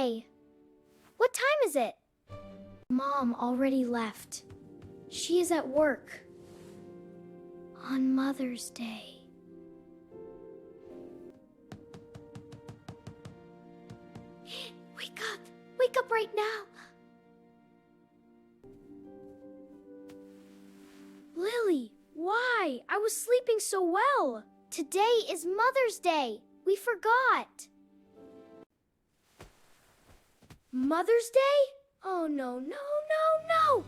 Day. What time is it? Mom already left. She is at work. On Mother's Day. Wake up! Wake up right now! Lily, why? I was sleeping so well. Today is Mother's Day. We forgot. Mother's Day? Oh, no, no, no, no!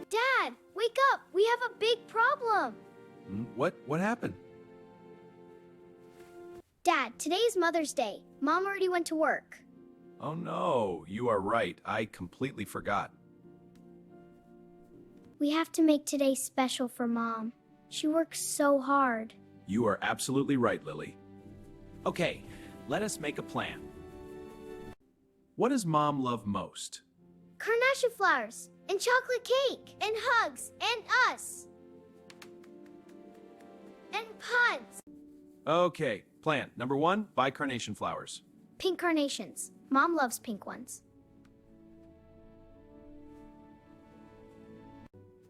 Dad, wake up! We have a big problem! What happened? Dad, today is Mother's Day. Mom already went to work. Oh no, you are right. I completely forgot. We have to make today special for Mom. She works so hard. You are absolutely right, Lily. Okay, let us make a plan. What does Mom love most? Carnation flowers, and chocolate cake, and hugs, and us. And puns. Okay, plan. Number 1, buy carnation flowers. Pink carnations. Mom loves pink ones.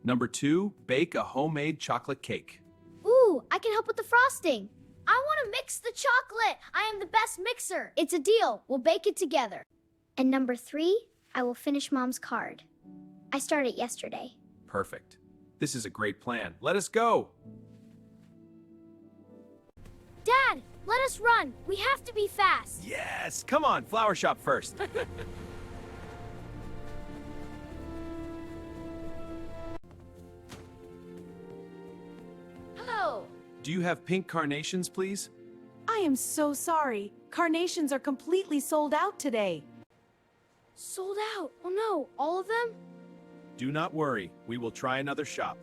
Number 2, bake a homemade chocolate cake. Ooh, I can help with the frosting. I want to mix the chocolate. I am the best mixer. It's a deal. We'll bake it together. And number 3, I will finish Mom's card. I started yesterday. Perfect. This is a great plan. Let us go. Dad, let us run. We have to be fast. Yes, come on, flower shop first. Hello. Do you have pink carnations, please? I am so sorry. Carnations are completely sold out today. Sold out. Oh no, all of them? Do not worry. We will try another shop.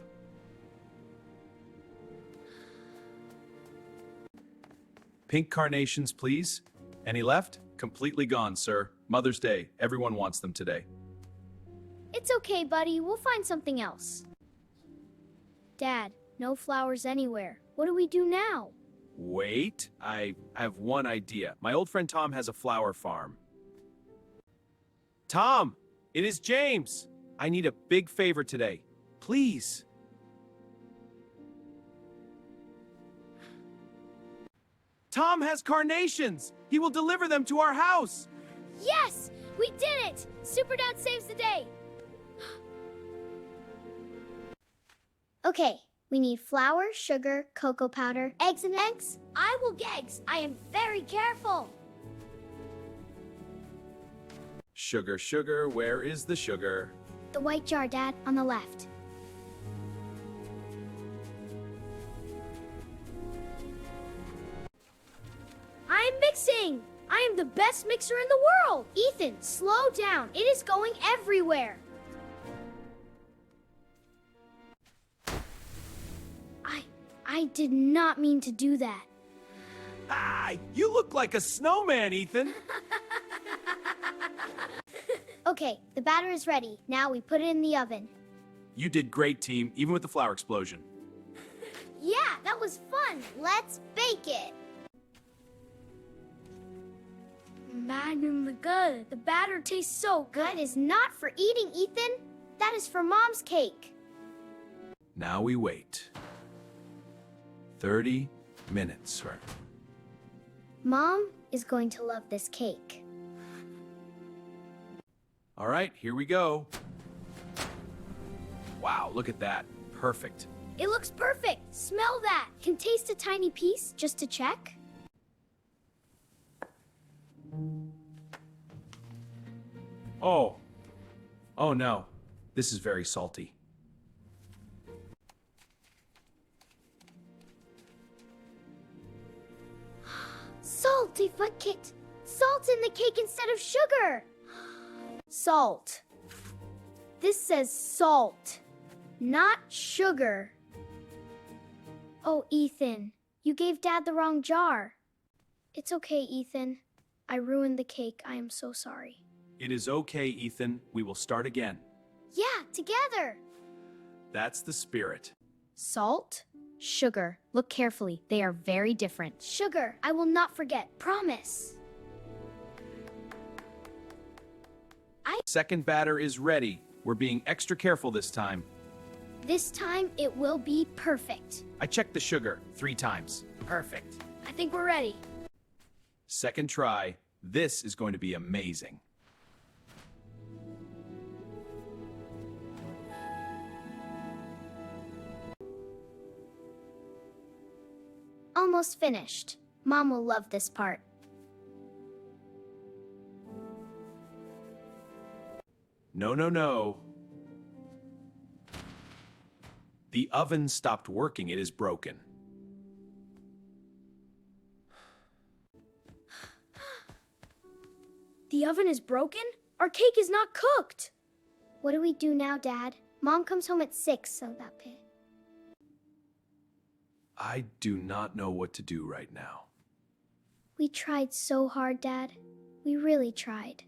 Pink carnations, please. Any left? Completely gone, sir. Mother's Day. Everyone wants them today. It's okay, buddy. We'll find something else. Dad, no flowers anywhere. What do we do now? Wait, I have one idea. My old friend Tom has a flower farm. Tom, it is James. I need a big favor today. Please. Tom has carnations. He will deliver them to our house. Yes! We did it! Super Dad saves the day! Okay, we need flour, sugar, cocoa powder, eggs and eggs. I will get eggs. I am very careful. Sugar, sugar, where is the sugar? The white jar, Dad, on the left. I'm mixing! I am the best mixer in the world! Ethan, slow down. It is going everywhere. I did not mean to do that. Ah, you look like a snowman, Ethan. Okay, the batter is ready. Now we put it in the oven. You did great, team, even with the flower explosion. Yeah, that was fun. Let's bake it. Man, good. The batter tastes so good. That is not for eating, Ethan. That is for Mom's cake. Now we wait. 30 minutes, sir. Mom is going to love this cake. All right, here we go. Wow, look at that. Perfect. It looks perfect. Smell that. Can taste a tiny piece just to check. Oh. Oh no. This is very salty. Salty bucket. Salt in the cake instead of sugar. Salt. This says salt, not sugar. Oh, Ethan, you gave Dad the wrong jar. It's okay, Ethan. I ruined the cake. I am so sorry. It is okay, Ethan. We will start again. Yeah, together. That's the spirit. Salt, sugar. Look carefully. They are very different. Sugar, I will not forget. Promise. Second batter is ready. We're being extra careful this time. This time it will be perfect. I checked the sugar 3 times. Perfect. I think we're ready. Second try. This is going to be amazing. Almost finished. Mom will love this part. No, no, no. The oven stopped working. It is broken. The oven is broken? Our cake is not cooked. What do we do now, Dad? Mom comes home at 6, so that pit. I do not know what to do right now. We tried so hard, Dad. We really tried.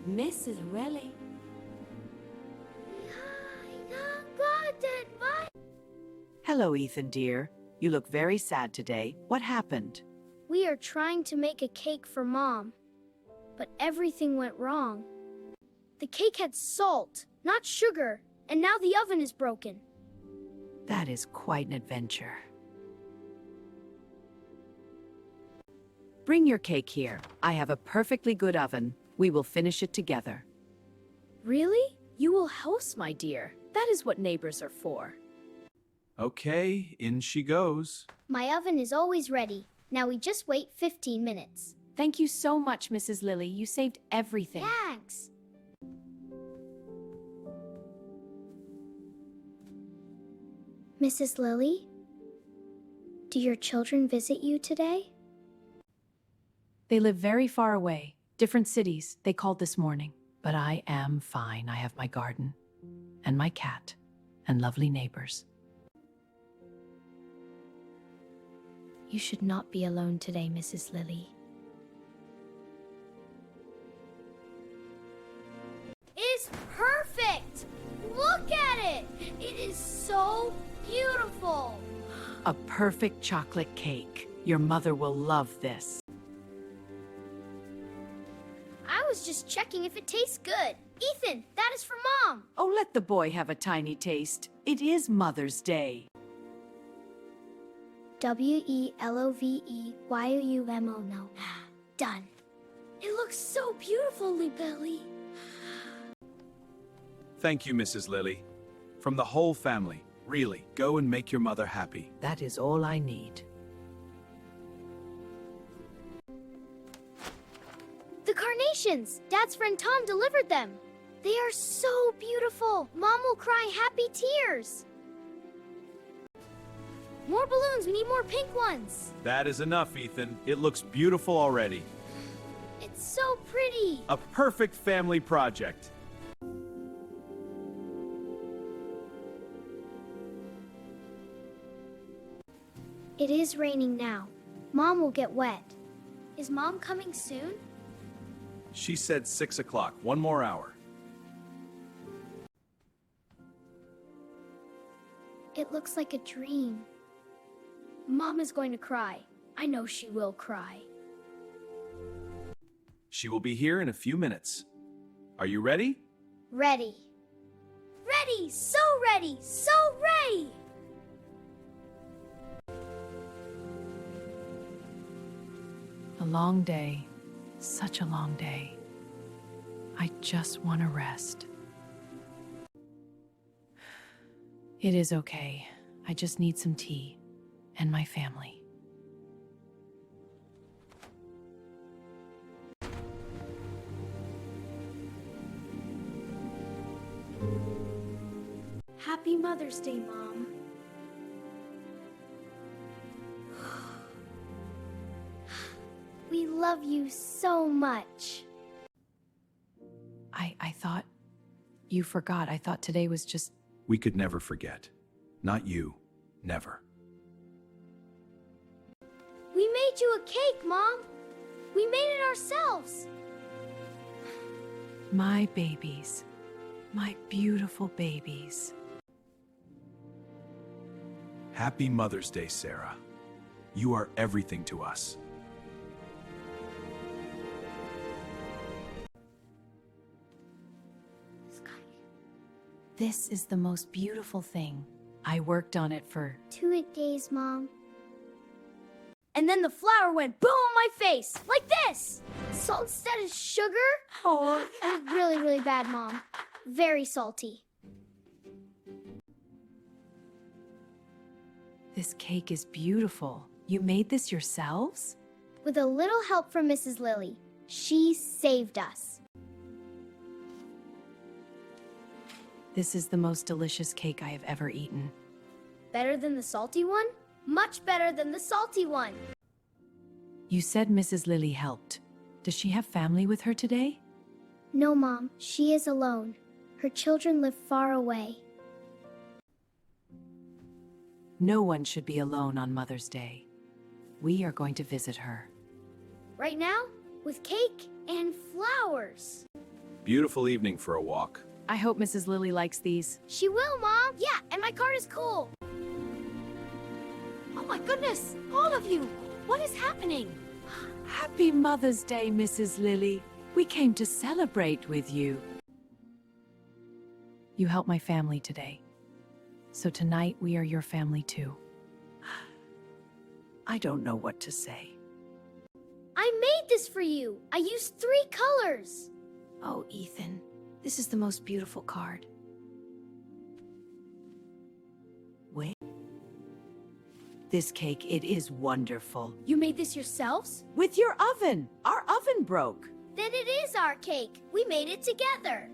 Mrs. Lily. Hello, Ethan, dear. You look very sad today. What happened? We are trying to make a cake for Mom, but everything went wrong. The cake had salt, not sugar, and now the oven is broken. That is quite an adventure. Bring your cake here. I have a perfectly good oven. We will finish it together. Really? You will host, my dear. That is what neighbors are for. Okay, in she goes. My oven is always ready. Now we just wait 15 minutes. Thank you so much, Mrs. Lily. You saved everything. Thanks. Mrs. Lily, do your children visit you today? They live very far away. Different cities. They called this morning. But I am fine. I have my garden and my cat and lovely neighbors. You should not be alone today, Mrs. Lily. It's perfect! Look at it! It is so beautiful! A perfect chocolate cake. Your mother will love this. I was just checking if it tastes good. Ethan, that is for Mom. Oh, let the boy have a tiny taste. It is Mother's Day. WELOVEYOUMO, no. Done. It looks so beautiful, Belly. Thank you, Mrs. Lily. From the whole family, really, go and make your mother happy. That is all I need. The carnations! Dad's friend Tom delivered them. They are so beautiful. Mom will cry happy tears. More balloons. We need more pink ones. That is enough, Ethan. It looks beautiful already. It's so pretty. A perfect family project. It is raining now. Mom will get wet. Is Mom coming soon? She said 6 o'clock. 1 more hour. It looks like a dream. Mom is going to cry. I know she will cry. She will be here in a few minutes. Are you ready? Ready. Ready! So ready! So ready! A long day. Such a long day. I just want to rest. It is okay. I just need some tea and my family. Happy Mother's Day, Mom. We love you so much. I thought you forgot. I thought today was just... We could never forget. Not you. Never. We made you a cake, Mom. We made it ourselves. My babies. My beautiful babies. Happy Mother's Day, Sarah. You are everything to us. This is the most beautiful thing. I worked on it for 2 days, Mom. And then the flour went boom on my face, like this. Salt instead of sugar? Oh, really, really bad, Mom. Very salty. This cake is beautiful. You made this yourselves? With a little help from Mrs. Lily. She saved us. This is the most delicious cake I have ever eaten. Better than the salty one? Much better than the salty one. You said Mrs. Lily helped. Does she have family with her today? No, Mom. She is alone. Her children live far away. No one should be alone on Mother's Day. We are going to visit her. Right now, with cake and flowers. Beautiful evening for a walk. I hope Mrs. Lily likes these. She will, Mom. Yeah, and my card is cool. Oh my goodness, all of you. What is happening? Happy Mother's Day, Mrs. Lily. We came to celebrate with you. You helped my family today. So tonight we are your family too. I don't know what to say. I made this for you. I used 3 colors. Oh, Ethan, this is the most beautiful card. Wait. This cake, it is wonderful. You made this yourselves? With your oven! Our oven broke. Then it is our cake. We made it together.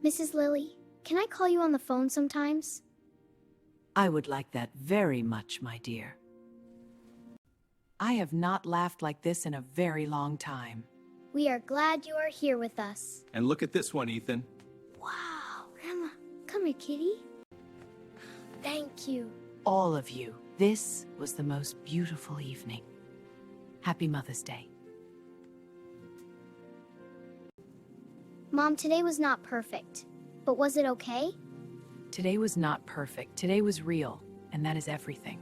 Mrs. Lily, can I call you on the phone sometimes? I would like that very much, my dear. I have not laughed like this in a very long time. We are glad you are here with us. And look at this one, Ethan. Wow. Grandma, come here, kitty. Thank you. All of you, this was the most beautiful evening. Happy Mother's Day. Mom, today was not perfect. But was it okay? Today was not perfect. Today was real, and that is everything.